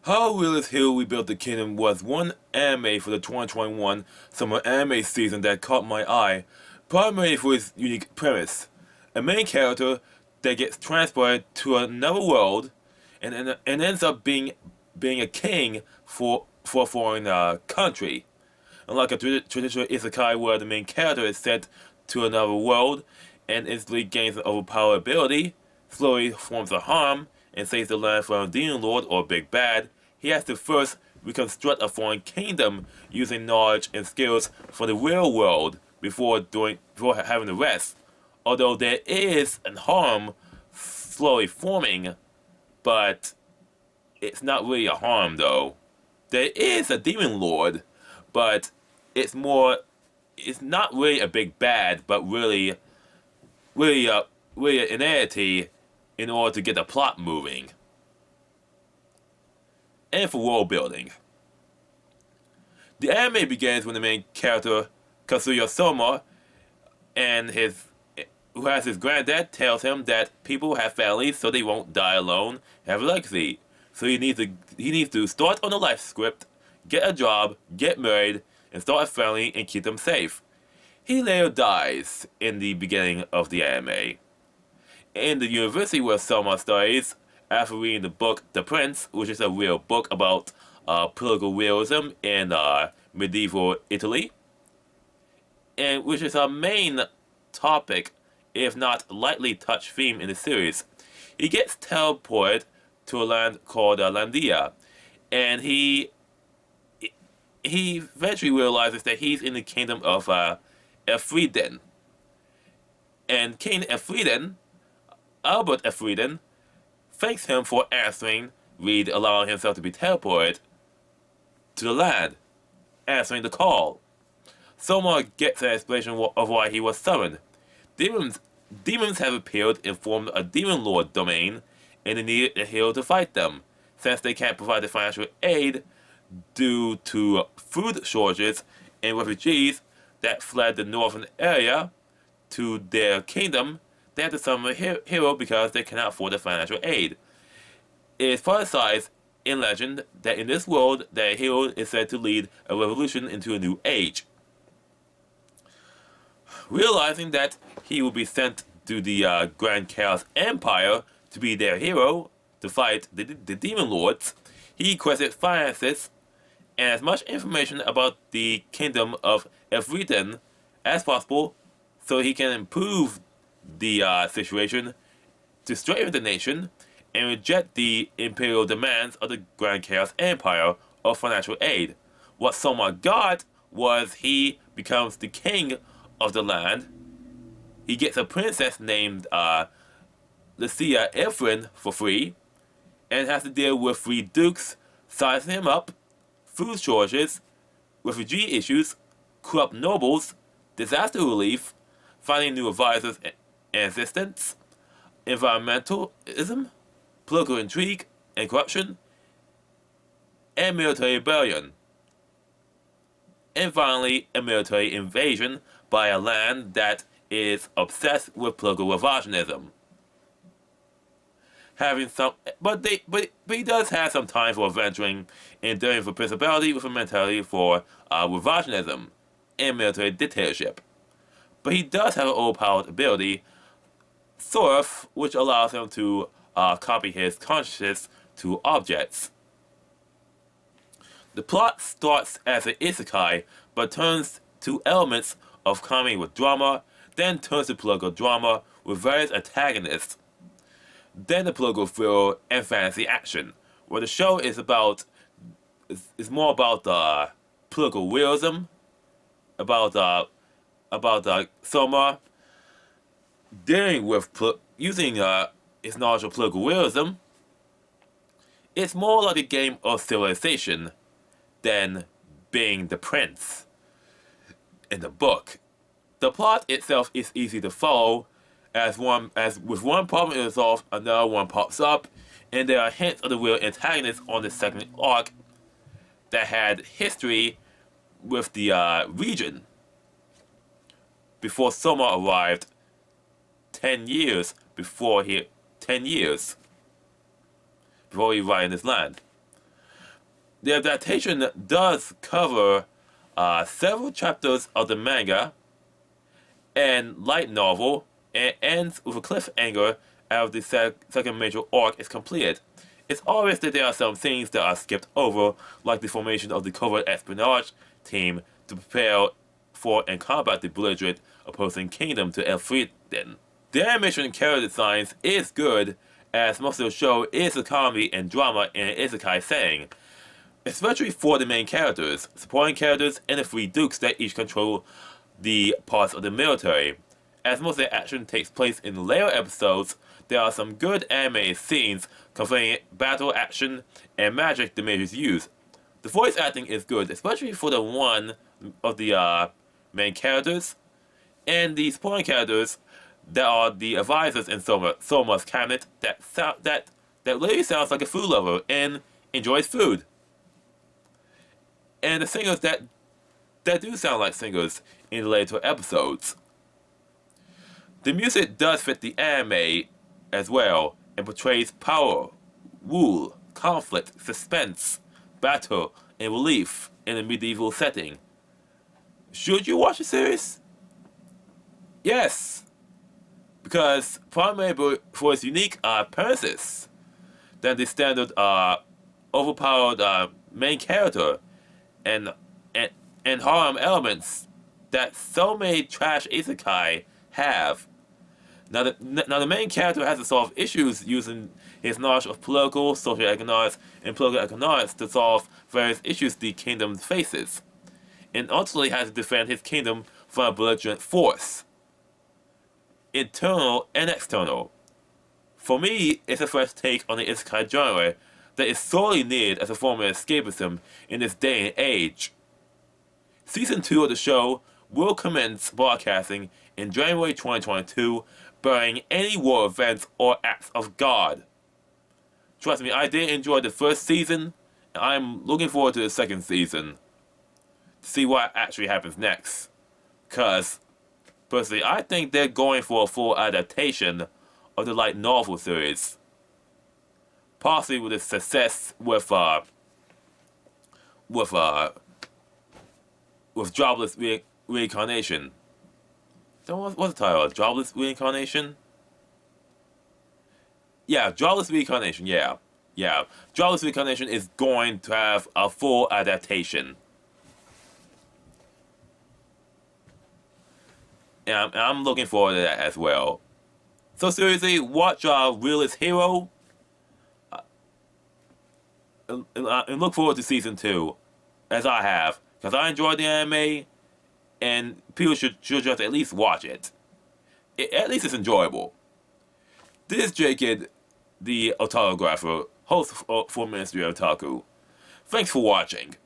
How Realist Hill Rebuilt the Kingdom was one anime for the 2021 summer anime season that caught my eye, primarily for its unique premise. A main character that gets transported to another world and ends up being a king for a foreign country. Unlike a traditional Isekai where the main character is sent to another world and instantly gains an overpowered ability, slowly forms a harem, and saves the land from a demon lord or big bad, he has to first reconstruct a foreign kingdom using knowledge and skills from the real world before having the rest. Although there is a harem slowly forming, but it's not really a harem though. There is a demon lord, but it's more. It's not really a big bad, but really an entity in order to get the plot moving. And for world building. The anime begins when the main character, Kazuya Soma, and who has his granddad, tells him that people have families so they won't die alone, have a legacy. So he needs to start on a life script, get a job, get married, and start a family and keep them safe. He later dies in the beginning of the anime. In the university where Selma studies, after reading the book The Prince, which is a real book about political realism in medieval Italy, and which is a main topic, if not lightly touched theme in the series, he gets teleported to a land called Landia, and he eventually realizes that he's in the kingdom of Efriden. And King Efriden, Albert Efriden, thanks him for answering Reed, allowing himself to be teleported to the land, answering the call. Soma gets an explanation of why he was summoned. Demons have appeared and formed a demon lord domain, and they needed a hero to fight them, since they can't provide the financial aid due to food shortages and refugees that fled the northern area to their kingdom. They have to summon a hero because they cannot afford the financial aid. It is prophesied in legend that in this world, that a hero is said to lead a revolution into a new age. Realizing that he will be sent to the Grand Chaos Empire to be their hero to fight the demon lords, he requested finances and as much information about the kingdom of Efriden as possible so he can improve the situation to strengthen the nation and reject the imperial demands of the Grand Chaos Empire of financial aid. What Soma got was he becomes the king of the land. He gets a princess named Lucia Efren for free, and has to deal with three dukes sizing him up, food shortages, refugee issues, corrupt nobles, disaster relief, finding new advisors and assistants, environmentalism, political intrigue and corruption, and military rebellion. And finally, a military invasion by a land that is obsessed with political revisionism. But he does have some time for adventuring and dealing with principality with a mentality for revisionism and military dictatorship. But he does have an overpowered ability, Surf, which allows him to copy his consciousness to objects. The plot starts as an isekai, but turns to elements of comedy with drama, then turns to political drama with various antagonists, then the political thriller and fantasy action, where the show is more about political realism, about Soma dealing with using his knowledge of political realism. It's more like a game of civilization than being the prince in the book. The plot itself is easy to follow, as with one problem is resolved, another one pops up, and there are hints of the real antagonist on the second arc that had history with the region before Soma arrived 10 years before he arrived in this land. The adaptation does cover several chapters of the manga and light novel, and ends with a cliffhanger after the second major arc is completed. It's obvious that there are some things that are skipped over, like the formation of the covert espionage team to prepare for and combat the belligerent opposing kingdom to Elfrieden. The animation and character designs is good, as most of the show is a comedy and drama in an Isekai setting, especially for the main characters, supporting characters, and the three dukes that each control the parts of the military. As most of the action takes place in later episodes, there are some good anime scenes conveying battle action and magic the mages use. The voice acting is good, especially for the one of the main characters, and the supporting characters that are the advisors in Soma's cabinet that literally sounds like a food lover and enjoys food. And the singers that do sound like singers in the later episodes. The music does fit the anime as well and portrays power, rule, conflict, suspense, battle, and relief in a medieval setting. Should you watch the series? Yes, because primarily for its unique appearances than the standard overpowered main character and harem elements that so many trash isekai have. Now the main character has to solve issues using his knowledge of political, social economics, and political economics to solve various issues the kingdom faces, and ultimately has to defend his kingdom from a belligerent force, internal and external. For me, it's a fresh take on the isekai genre that is sorely needed as a form of escapism in this day and age. Season 2 of the show will commence broadcasting in January 2022, barring any war events or acts of God. Trust me, I did enjoy the first season, and I'm looking forward to the second season to see what actually happens next. Because, personally, I think they're going for a full adaptation of the light novel series. Possibly with a success with Jobless Reincarnation. So what's the title? Jobless Reincarnation? Yeah, Jobless Reincarnation, yeah. Jobless Reincarnation is going to have a full adaptation. And I'm looking forward to that as well. So seriously, watch Realist Hero. And look forward to Season 2, as I have. Because I enjoyed the anime, and people should just at least watch it. At least it's enjoyable. This is J-Kid, the Otolographer, host for Ministry of Otaku. Thanks for watching.